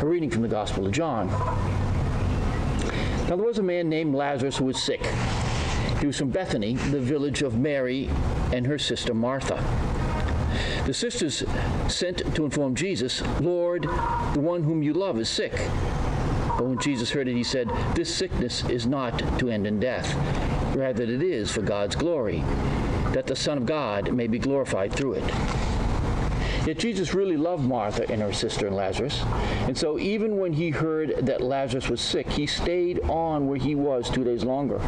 A reading from the Gospel of John. Now there was a man named Lazarus who was sick. He was from Bethany, the village of Mary and her sister Martha. The sisters sent to inform Jesus, "Lord, the one whom you love is sick." But when Jesus heard it, he said, "This sickness is not to end in death. Rather it is for God's glory, that the Son of God may be glorified through it." Yet Jesus really loved Martha and her sister and Lazarus, and so even when he heard that Lazarus was sick, he stayed on where he was 2 days longer.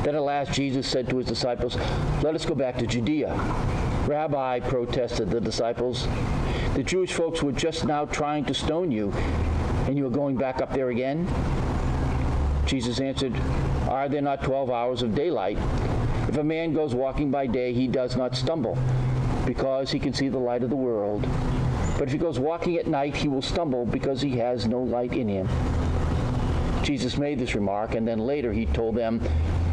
Then at last Jesus said to his disciples, "Let us go back to Judea." "Rabbi," protested the disciples, "the Jewish folks were just now trying to stone you, and you are going back up there again?" Jesus answered, "Are there not 12 hours of daylight? If a man goes walking by day, he does not stumble, because he can see the light of the world. But if he goes walking at night, he will stumble because he has no light in him." Jesus made this remark, and then later he told them,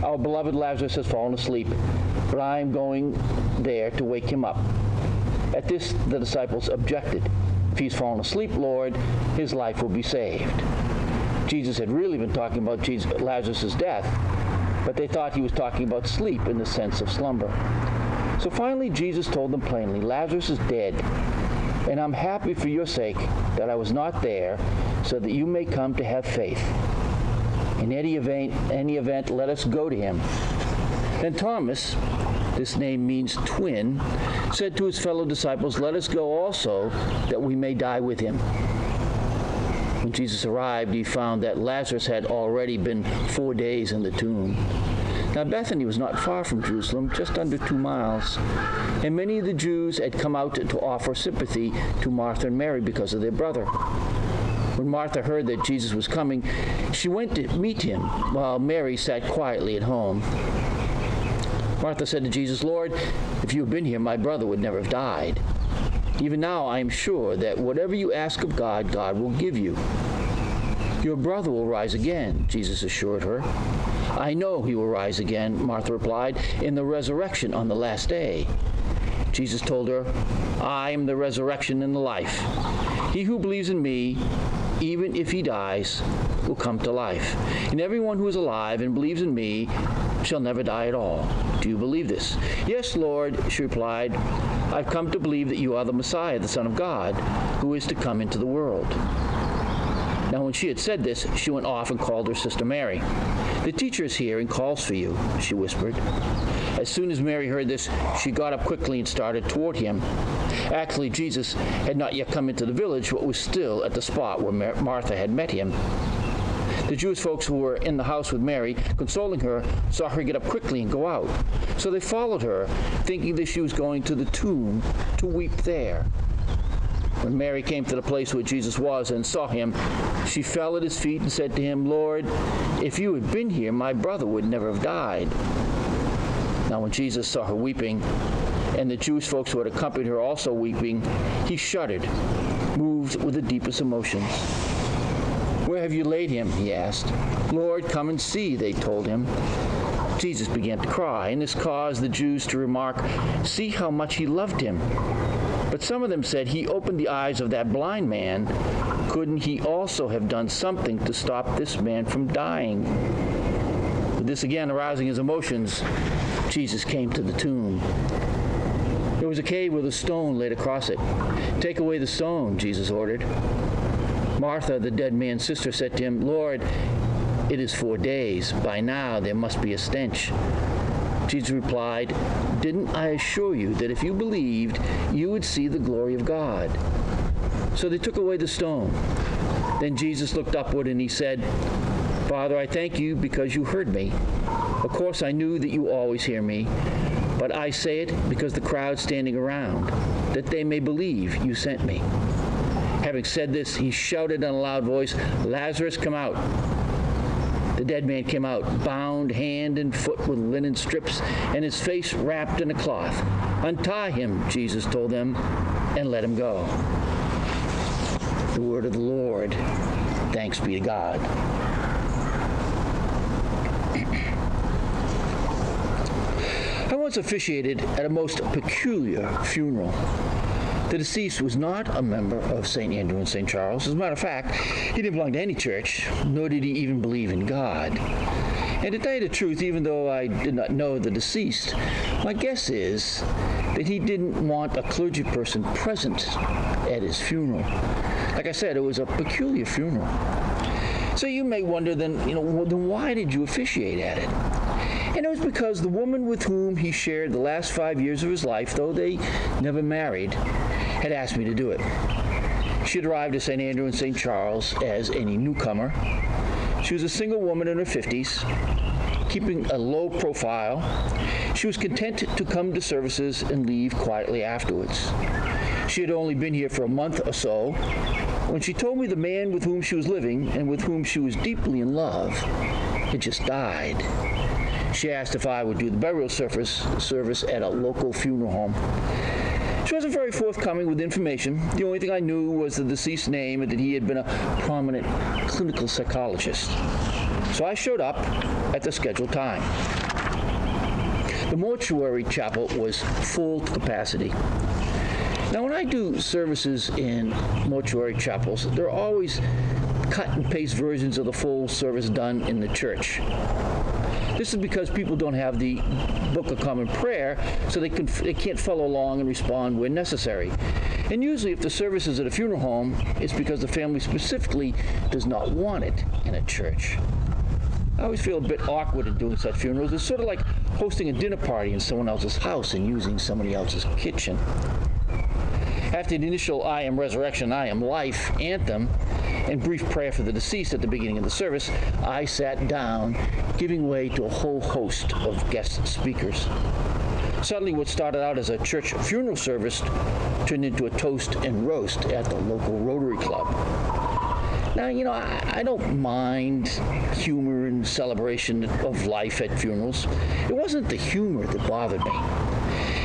"Our beloved Lazarus has fallen asleep, but I am going there to wake him up." At this, the disciples objected. "If he's fallen asleep, Lord, his life will be saved." Jesus had really been talking about Lazarus' death, but they thought he was talking about sleep in the sense of slumber. So finally, Jesus told them plainly, "Lazarus is dead, and I'm happy for your sake that I was not there, so that you may come to have faith. In any event, let us go to him." Then Thomas, this name means twin, said to his fellow disciples, "Let us go also, that we may die with him." When Jesus arrived, he found that Lazarus had already been 4 days in the tomb. Now Bethany was not far from Jerusalem, just under 2 miles, and many of the Jews had come out to offer sympathy to Martha and Mary because of their brother. When Martha heard that Jesus was coming, she went to meet him, while Mary sat quietly at home. Martha said to Jesus, "Lord, if you had been here, my brother would never have died. Even now I am sure that whatever you ask of God, God will give you." "Your brother will rise again," Jesus assured her. "I know he will rise again," Martha replied, "in the resurrection on the last day." Jesus told her, "I am the resurrection and the life. He who believes in me, even if he dies, will come to life. And everyone who is alive and believes in me shall never die at all. Do you believe this?" "Yes, Lord," she replied. "I've come to believe that you are the Messiah, the Son of God, who is to come into the world." Now when she had said this, she went off and called her sister Mary. "The teacher is here and calls for you," she whispered. As soon as Mary heard this, she got up quickly and started toward him. Actually, Jesus had not yet come into the village, but was still at the spot where Martha had met him. The Jewish folks who were in the house with Mary, consoling her, saw her get up quickly and go out. So they followed her, thinking that she was going to the tomb to weep there. When Mary came to the place where Jesus was and saw him, she fell at his feet and said to him, "Lord, if you had been here, my brother would never have died." Now when Jesus saw her weeping, and the Jewish folks who had accompanied her also weeping, he shuddered, moved with the deepest emotions. "Where have you laid him?" he asked. "Lord, come and see," they told him. Jesus began to cry, and this caused the Jews to remark, "See how much he loved him." But some of them said, "He opened the eyes of that blind man. Couldn't he also have done something to stop this man from dying?" With this again arousing his emotions, Jesus came to the tomb. There was a cave with a stone laid across it. "Take away the stone," Jesus ordered. Martha, the dead man's sister, said to him, "Lord, it is 4 days. By now there must be a stench." Jesus replied, "Didn't I assure you that if you believed, you would see the glory of God?" So they took away the stone. Then Jesus looked upward and he said, "Father, I thank you because you heard me. Of course I knew that you always hear me, but I say it because the crowd standing around, that they may believe you sent me." Having said this, he shouted in a loud voice, "Lazarus, come out." The dead man came out, bound hand and foot with linen strips, and his face wrapped in a cloth. "Untie him," Jesus told them, "and let him go." The word of the Lord. Thanks be to God. I once officiated at a most peculiar funeral. The deceased was not a member of St. Andrew and St. Charles. As a matter of fact, he didn't belong to any church, nor did he even believe in God. And to tell you the truth, even though I did not know the deceased, my guess is that he didn't want a clergy person present at his funeral. Like I said, it was a peculiar funeral. So you may wonder then why did you officiate at it? And it was because the woman with whom he shared the last 5 years of his life, though they never married, had asked me to do it. She had arrived at St. Andrew and St. Charles as any newcomer. She was a single woman in her 50s, keeping a low profile. She was content to come to services and leave quietly afterwards. She had only been here for a month or so when she told me the man with whom she was living and with whom she was deeply in love had just died. She asked if I would do the burial service at a local funeral home. She wasn't very forthcoming with information. The only thing I knew was the deceased's name and that he had been a prominent clinical psychologist. So I showed up at the scheduled time. The mortuary chapel was full to capacity. Now, when I do services in mortuary chapels, there are always cut and paste versions of the full service done in the church. This is because people don't have the Book of Common Prayer, so they can't follow along and respond when necessary. And usually if the service is at a funeral home, it's because the family specifically does not want it in a church. I always feel a bit awkward in doing such funerals. It's sort of like hosting a dinner party in someone else's house and using somebody else's kitchen. After the initial I Am Resurrection, I Am Life anthem and brief prayer for the deceased at the beginning of the service, I sat down, giving way to a whole host of guest speakers. Suddenly, what started out as a church funeral service turned into a toast and roast at the local Rotary Club. Now, I don't mind humor and celebration of life at funerals. It wasn't the humor that bothered me.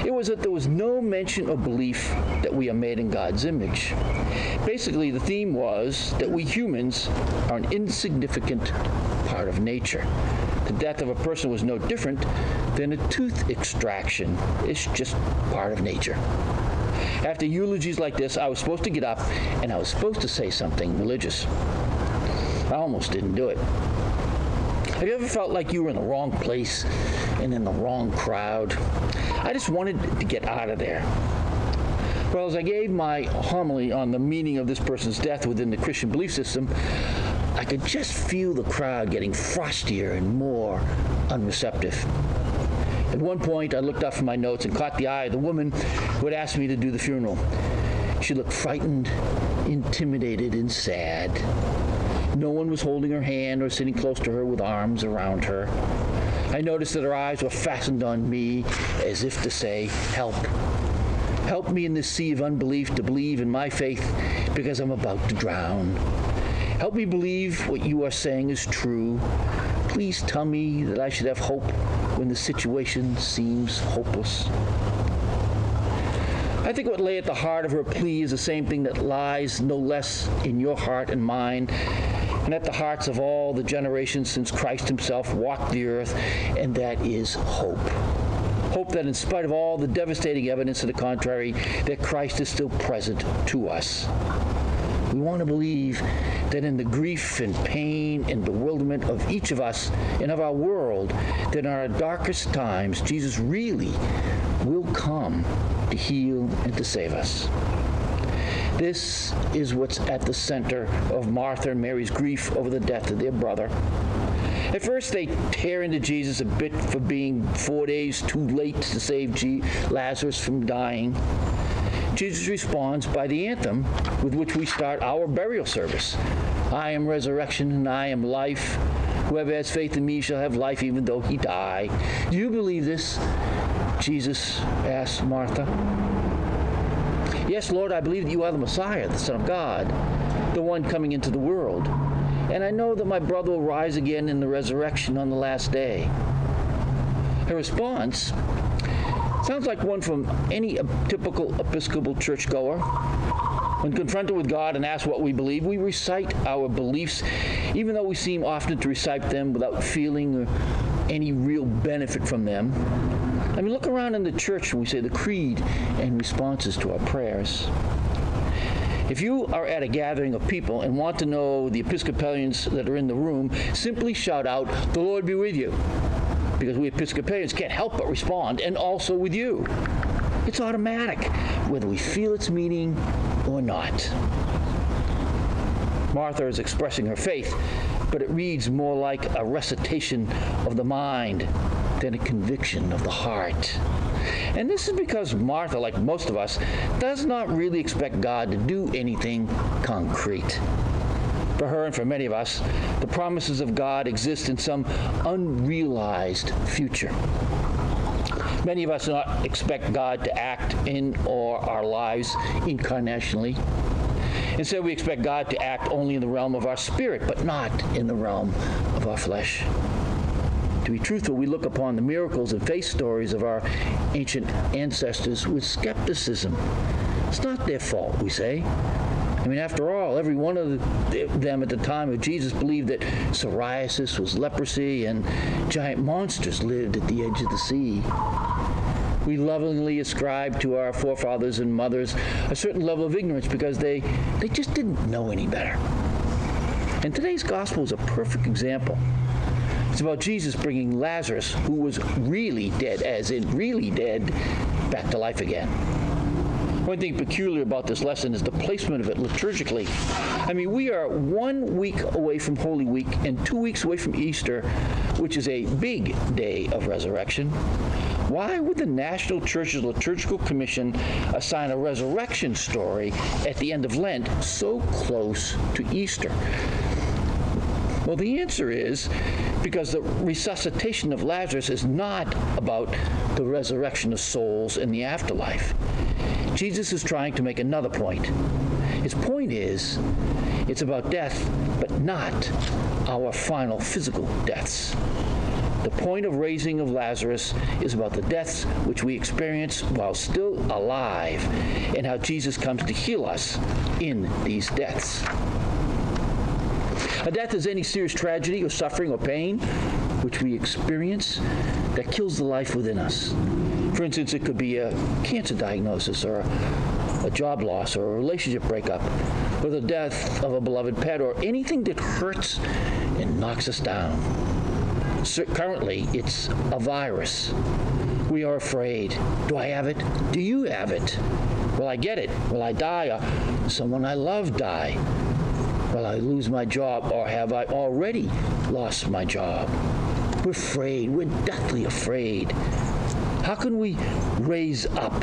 It was that there was no mention of belief that we are made in God's image. Basically, the theme was that we humans are an insignificant part of nature. The death of a person was no different than a tooth extraction. It's just part of nature. After eulogies like this, I was supposed to get up and I was supposed to say something religious. I almost didn't do it. Have you ever felt like you were in the wrong place and in the wrong crowd? I just wanted to get out of there. Well, as I gave my homily on the meaning of this person's death within the Christian belief system, I could just feel the crowd getting frostier and more unreceptive. At one point, I looked up from my notes and caught the eye of the woman who had asked me to do the funeral. She looked frightened, intimidated, and sad. No one was holding her hand or sitting close to her with arms around her. I noticed that her eyes were fastened on me as if to say, help. Help me in this sea of unbelief to believe in my faith because I'm about to drown. Help me believe what you are saying is true. Please tell me that I should have hope when the situation seems hopeless. I think what lay at the heart of her plea is the same thing that lies no less in your heart and mine, and at the hearts of all the generations since Christ himself walked the earth, and that is hope. Hope that in spite of all the devastating evidence to the contrary, that Christ is still present to us. We want to believe that in the grief and pain and bewilderment of each of us and of our world, that in our darkest times, Jesus really will come to heal and to save us. This is what's at the center of Martha and Mary's grief over the death of their brother. At first, they tear into Jesus a bit for being 4 days too late to save Lazarus from dying. Jesus responds by the anthem with which we start our burial service. I am resurrection and I am life. Whoever has faith in me shall have life even though he die. Do you believe this? Jesus asked Martha. Yes, Lord, I believe that you are the Messiah, the Son of God, the one coming into the world. And I know that my brother will rise again in the resurrection on the last day. Her response sounds like one from any typical Episcopal churchgoer. When confronted with God and asked what we believe, we recite our beliefs, even though we seem often to recite them without feeling any real benefit from them. I mean, look around in the church when we say the creed and responses to our prayers. If you are at a gathering of people and want to know the Episcopalians that are in the room, simply shout out, "The Lord be with you," because we Episcopalians can't help but respond, "and also with you." It's automatic, whether we feel its meaning or not. Martha is expressing her faith, but it reads more like a recitation of the mind than a conviction of the heart. And this is because Martha, like most of us, does not really expect God to do anything concrete. For her and for many of us, the promises of God exist in some unrealized future. Many of us do not expect God to act in or our lives incarnationally. Instead, we expect God to act only in the realm of our spirit, but not in the realm of our flesh. To be truthful, we look upon the miracles and faith stories of our ancient ancestors with skepticism. It's not their fault, we say. I mean, after all, every one of them at the time of Jesus believed that psoriasis was leprosy and giant monsters lived at the edge of the sea. We lovingly ascribe to our forefathers and mothers a certain level of ignorance because they just didn't know any better. And today's gospel is a perfect example. It's about Jesus bringing Lazarus, who was really dead, as in really dead, back to life again. One thing peculiar about this lesson is the placement of it liturgically. I mean, we are 1 week away from Holy Week and 2 weeks away from Easter, which is a big day of resurrection. Why would the National Church's Liturgical Commission assign a resurrection story at the end of Lent so close to Easter? Well, the answer is because the resuscitation of Lazarus is not about the resurrection of souls in the afterlife. Jesus is trying to make another point. His point is, it's about death, but not our final physical deaths. The point of raising of Lazarus is about the deaths which we experience while still alive, and how Jesus comes to heal us in these deaths. A death is any serious tragedy or suffering or pain which we experience that kills the life within us. For instance, it could be a cancer diagnosis or a job loss or a relationship breakup or the death of a beloved pet or anything that hurts and knocks us down. So currently, it's a virus. We are afraid. Do I have it? Do you have it? Will I get it? Will I die? Or someone I love die? Will I lose my job, or have I already lost my job? We're afraid. We're deathly afraid. How can we raise up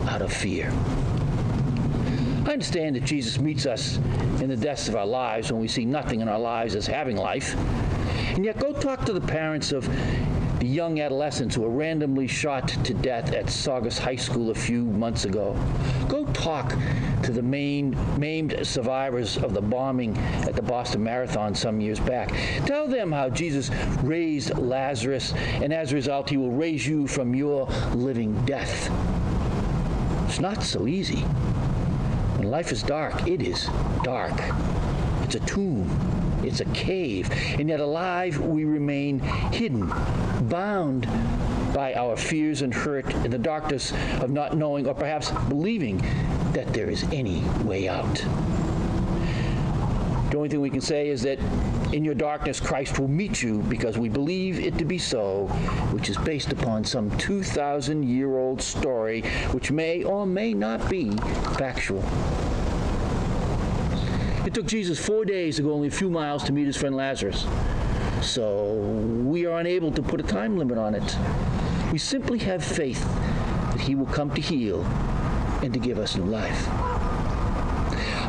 out of fear? I understand that Jesus meets us in the deaths of our lives when we see nothing in our lives as having life. And yet go talk to the parents of the young adolescents who were randomly shot to death at Saugus High School a few months ago. Go talk to the maimed survivors of the bombing at the Boston Marathon some years back. Tell them how Jesus raised Lazarus, and as a result, he will raise you from your living death. It's not so easy. When life is dark, it is dark. It's a tomb. It's a cave, and yet alive we remain hidden, bound by our fears and hurt in the darkness of not knowing or perhaps believing that there is any way out. The only thing we can say is that in your darkness Christ will meet you because we believe it to be so, which is based upon some 2,000-year-old story which may or may not be factual. It took Jesus 4 days to go only a few miles to meet his friend Lazarus. So we are unable to put a time limit on it. We simply have faith that he will come to heal and to give us new life.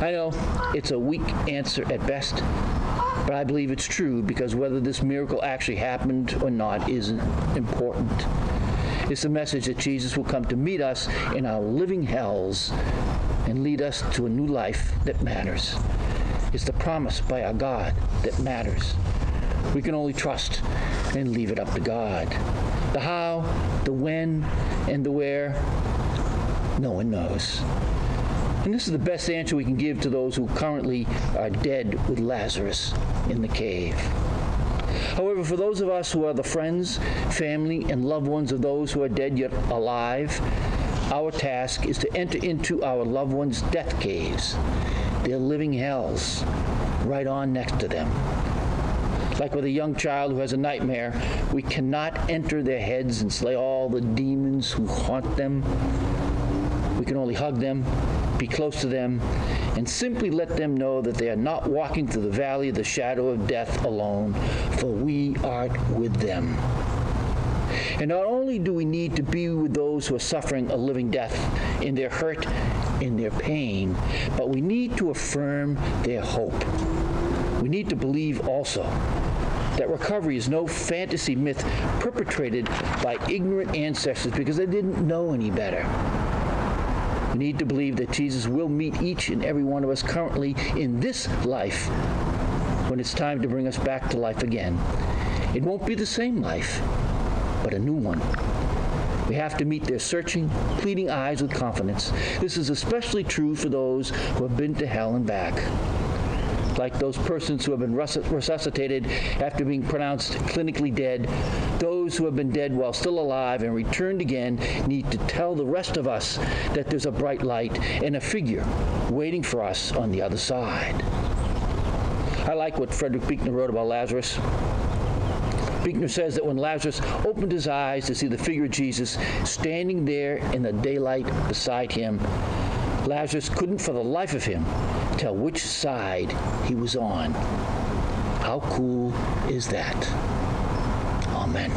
I know it's a weak answer at best, but I believe it's true because whether this miracle actually happened or not isn't important. It's the message that Jesus will come to meet us in our living hells and lead us to a new life that matters. It's the promise by our God that matters. We can only trust and leave it up to God. The how, the when, and the where, no one knows. And this is the best answer we can give to those who currently are dead with Lazarus in the cave. However, for those of us who are the friends, family, and loved ones of those who are dead yet alive, our task is to enter into our loved ones' death caves, their living hells, right on next to them. Like with a young child who has a nightmare, we cannot enter their heads and slay all the demons who haunt them. We can only hug them, be close to them, and simply let them know that they are not walking through the valley of the shadow of death alone, for we are with them. And not only do we need to be with those who are suffering a living death in their hurt, in their pain, but we need to affirm their hope. We need to believe also that recovery is no fantasy myth perpetrated by ignorant ancestors because they didn't know any better. We need to believe that Jesus will meet each and every one of us currently in this life when it's time to bring us back to life again. It won't be the same life, but a new one. We have to meet their searching, pleading eyes with confidence. This is especially true for those who have been to hell and back. Like those persons who have been resuscitated after being pronounced clinically dead, those who have been dead while still alive and returned again need to tell the rest of us that there's a bright light and a figure waiting for us on the other side. I like what Frederick Buechner wrote about Lazarus. Buechner says that when Lazarus opened his eyes to see the figure of Jesus standing there in the daylight beside him, Lazarus couldn't for the life of him tell which side he was on. How cool is that? Amen.